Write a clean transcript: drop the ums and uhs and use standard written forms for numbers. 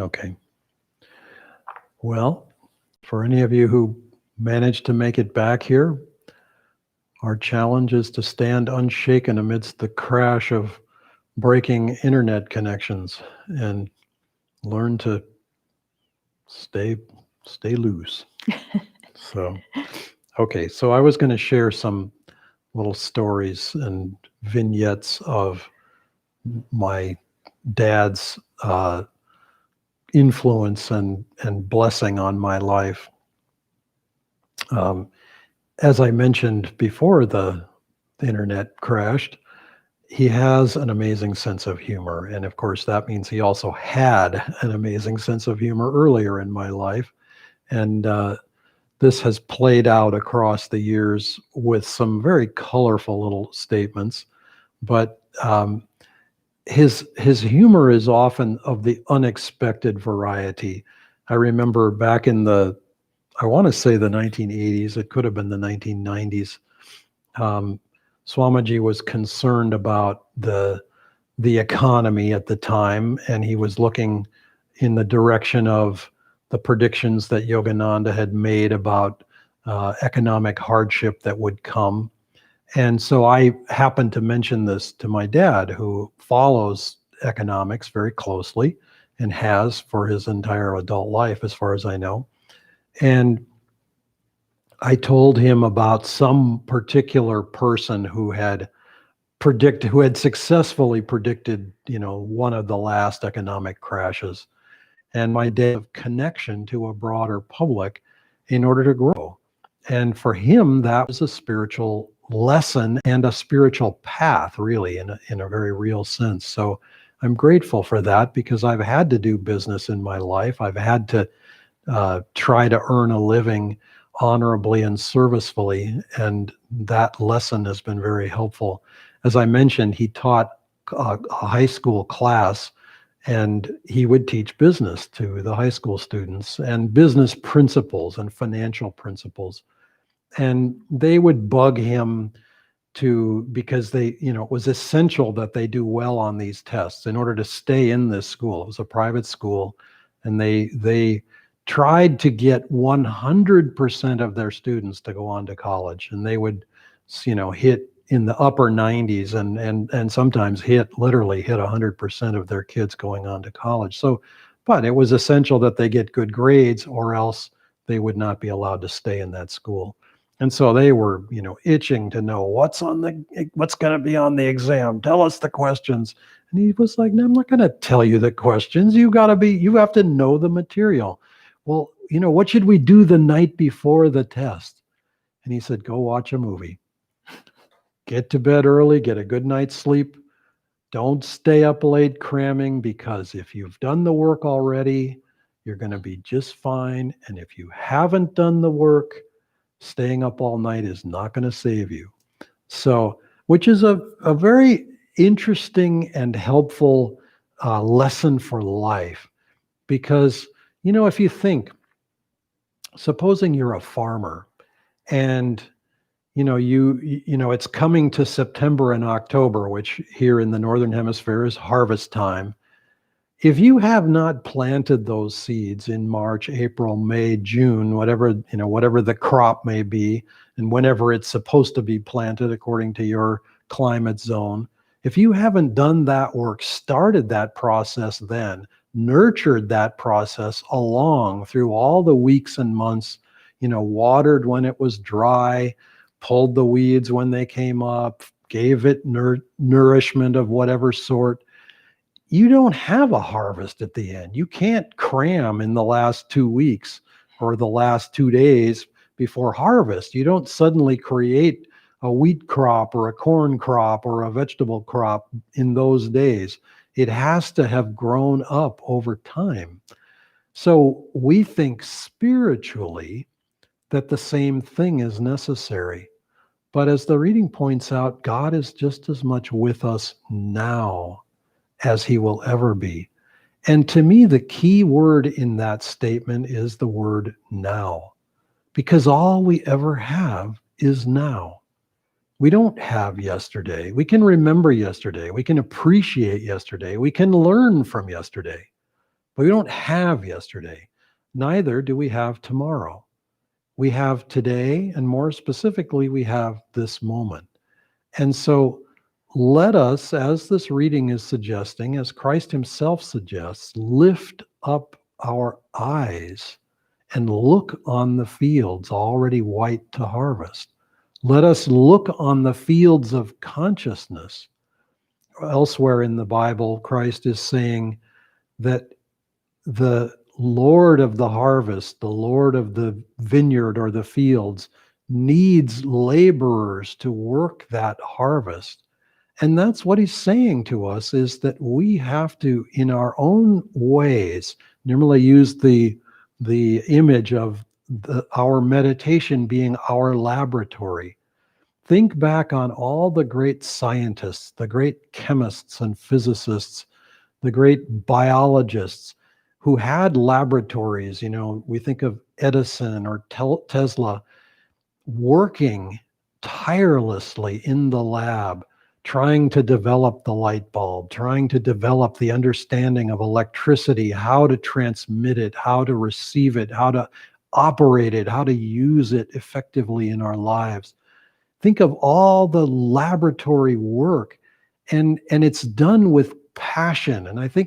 Okay. Well, for any of you who managed to make it back here, our challenge is to stand unshaken amidst the crash of breaking internet connections and learn to stay loose. So, okay, so I was going to share some little stories and vignettes of my dad's influence and blessing on my life. As I mentioned before the internet crashed, he has an amazing sense of humor. And of course, that means he also had an amazing sense of humor earlier in my life. And this has played out across the years with some very colorful little statements. But his humor is often of the unexpected variety. I remember back in I want to say the 1980s, it could have been the 1990s. Swamiji was concerned about the economy at the time, and he was looking in the direction of the predictions that Yogananda had made about economic hardship that would come. And so I happened to mention this to my dad, who follows economics very closely and has for his entire adult life, as far as I know. And I told him about some particular person who had successfully predicted, one of the last economic crashes, and my day of connection to a broader public in order to grow. And for him, that was a spiritual lesson and a spiritual path, really, in a very real sense. So I'm grateful for that, because I've had to do business in my life. I've had to try to earn a living honorably and servicefully, and that lesson has been very helpful. As I mentioned, he taught a high school class, and he would teach business to the high school students, and business principles and financial principles. And they would bug him because it was essential that they do well on these tests in order to stay in this school. It was a private school, and they tried to get 100% of their students to go on to college, and they would, hit in the upper 90s and sometimes literally hit 100% of their kids going on to college. So, but it was essential that they get good grades, or else they would not be allowed to stay in that school. And so they were, itching to know what's going to be on the exam. Tell us the questions. And he was like, no, I'm not going to tell you the questions. You have to know the material. Well, what should we do the night before the test? And he said, go watch a movie. Get to bed early, get a good night's sleep. Don't stay up late cramming, because if you've done the work already, you're going to be just fine. And if you haven't done the work, staying up all night is not going to save you. So, which is a very interesting and helpful lesson for life. Because, if you think, supposing you're a farmer and it's coming to September and October, which here in the Northern Hemisphere is harvest time. If you have not planted those seeds in March, April, May, June, whatever the crop may be, and whenever it's supposed to be planted according to your climate zone, if you haven't done that work, started that process then, nurtured that process along through all the weeks and months, watered when it was dry, pulled the weeds when they came up, gave it nourishment of whatever sort, you don't have a harvest at the end. You can't cram in the last 2 weeks or the last 2 days before harvest. You don't suddenly create a wheat crop or a corn crop or a vegetable crop in those days. It has to have grown up over time. So we think spiritually that the same thing is necessary. But as the reading points out, God is just as much with us now as he will ever be. And to me, the key word in that statement is the word now, because all we ever have is now. We don't have yesterday. We can remember yesterday. We can appreciate yesterday. We can learn from yesterday. But we don't have yesterday. Neither do we have tomorrow. We have today, and more specifically, we have this moment. And so let us, as this reading is suggesting, as Christ himself suggests, lift up our eyes and look on the fields already white to harvest. Let us look on the fields of consciousness. Elsewhere in the Bible, Christ is saying that the Lord of the harvest, the Lord of the vineyard or the fields, needs laborers to work that harvest. And that's what he's saying to us, is that we have to, in our own ways, normally use the image of our meditation being our laboratory. Think back on all the great scientists, the great chemists and physicists, the great biologists who had laboratories. We think of Edison or Tesla working tirelessly in the lab, trying to develop the light bulb, trying to develop the understanding of electricity, how to transmit it, how to receive it, how to operate it, how to use it effectively in our lives. Think of all the laboratory work, and it's done with passion. And I think